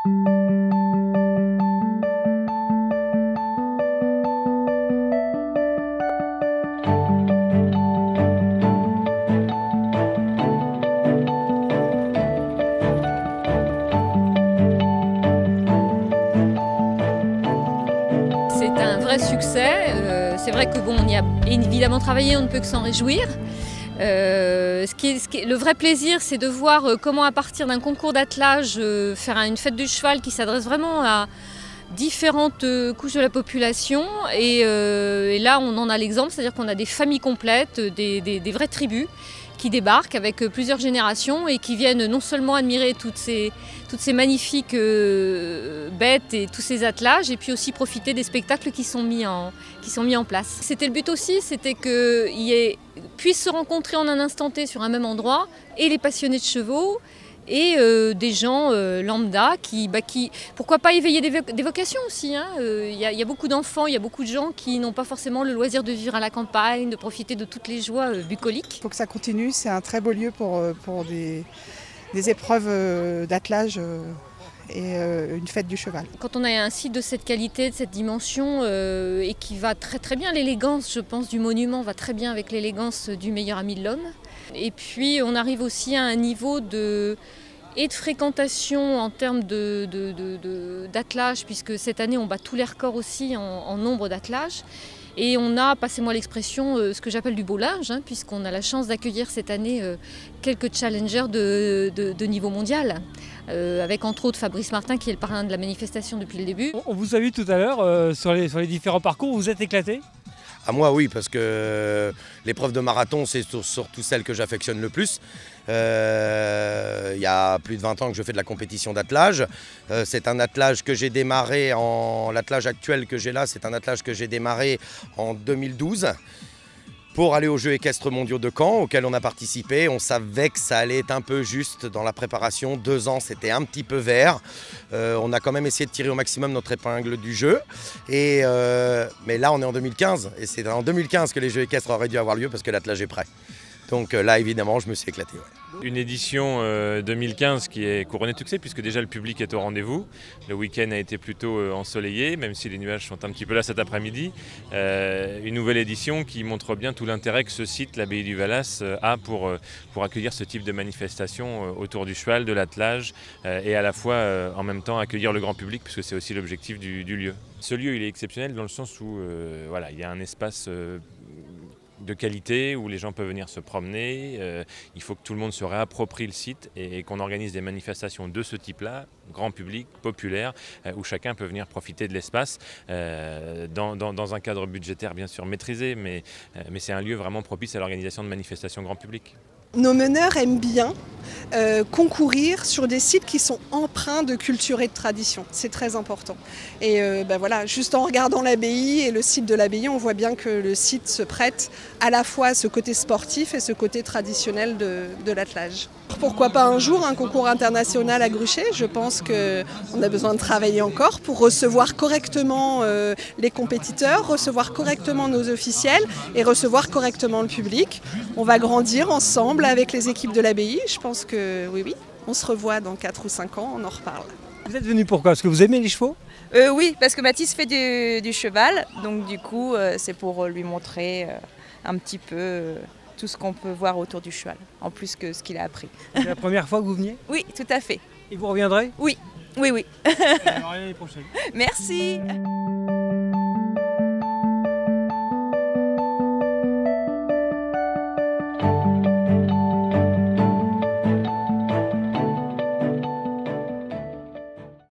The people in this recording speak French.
C'est un vrai succès. C'est vrai que bon, on y a évidemment travaillé, on ne peut que s'en réjouir. Le vrai plaisir, c'est de voir comment, à partir d'un concours d'attelage, faire une fête du cheval qui s'adresse vraiment à différentes couches de la population. Et là, on en a l'exemple, c'est-à-dire qu'on a des familles complètes, des vraies tribus qui débarquent avec plusieurs générations et qui viennent non seulement admirer toutes ces magnifiques bêtes et tous ces attelages, et puis aussi profiter des spectacles qui sont mis en place. C'était le but aussi, c'était qu'ils puissent se rencontrer en un instant T sur un même endroit, et les passionnés de chevaux, et des gens lambda qui, pourquoi pas éveiller des vocations aussi. Il y a beaucoup d'enfants, il y a beaucoup de gens qui n'ont pas forcément le loisir de vivre à la campagne, de profiter de toutes les joies bucoliques. Il faut que ça continue, c'est un très beau lieu pour des épreuves d'attelage et une fête du cheval. Quand on a un site de cette qualité, de cette dimension, et qui va très très bien, l'élégance, je pense, du monument va très bien avec l'élégance du meilleur ami de l'homme. Et puis on arrive aussi à un niveau de fréquentation en termes d'attelage, puisque cette année on bat tous les records aussi en nombre d'attelages. Et on a, passez-moi l'expression, ce que j'appelle du beau linge, puisqu'on a la chance d'accueillir cette année quelques challengers de niveau mondial, avec entre autres Fabrice Martin qui est le parrain de la manifestation depuis le début. On vous a vu tout à l'heure sur les différents parcours, vous êtes éclaté? À moi oui, parce que l'épreuve de marathon c'est surtout celle que j'affectionne le plus. Il y a plus de 20 ans que je fais de la compétition d'attelage. C'est un attelage que j'ai démarré, l'attelage actuel que j'ai là, c'est un attelage que j'ai démarré en 2012 pour aller aux Jeux équestres mondiaux de Caen, auxquels on a participé. On savait que ça allait être un peu juste dans la préparation. 2 ans, c'était un petit peu vert. On a quand même essayé de tirer au maximum notre épingle du jeu. Mais là, on est en 2015. Et c'est en 2015 que les Jeux équestres auraient dû avoir lieu parce que l'attelage est prêt. Donc là, évidemment, je me suis éclaté. Ouais. Une édition 2015 qui est couronnée de succès puisque déjà le public est au rendez-vous. Le week-end a été plutôt ensoleillé, même si les nuages sont un petit peu là cet après-midi. Une nouvelle édition qui montre bien tout l'intérêt que ce site, l'abbaye du Valas, a pour accueillir ce type de manifestation autour du cheval, de l'attelage, et à la fois en même temps accueillir le grand public puisque c'est aussi l'objectif du lieu. Ce lieu il est exceptionnel dans le sens où voilà, il y a un espace de qualité où les gens peuvent venir se promener. Il faut que tout le monde se réapproprie le site et qu'on organise des manifestations de ce type-là, grand public, populaire, où chacun peut venir profiter de l'espace dans un cadre budgétaire bien sûr maîtrisé, mais c'est un lieu vraiment propice à l'organisation de manifestations grand public. Nos meneurs aiment bien concourir sur des sites qui sont empreints de culture et de tradition. C'est très important. Et voilà, juste en regardant l'abbaye et le site de l'abbaye, on voit bien que le site se prête à la fois à ce côté sportif et ce côté traditionnel de l'attelage. Pourquoi pas un jour un concours international à Gruchet? Je pense qu'on a besoin de travailler encore pour recevoir correctement les compétiteurs, recevoir correctement nos officiels et recevoir correctement le public. On va grandir ensemble avec les équipes de l'abbaye. Je pense que oui, on se revoit dans 4 ou 5 ans, on en reparle. Vous êtes venu pourquoi? Parce que vous aimez les chevaux? Oui, parce que Mathis fait du cheval, donc du coup c'est pour lui montrer un petit peu tout ce qu'on peut voir autour du cheval, en plus que ce qu'il a appris. C'est la première fois que vous veniez? Oui, tout à fait. Et vous reviendrez? Oui. Alors, l'année prochaine. Merci.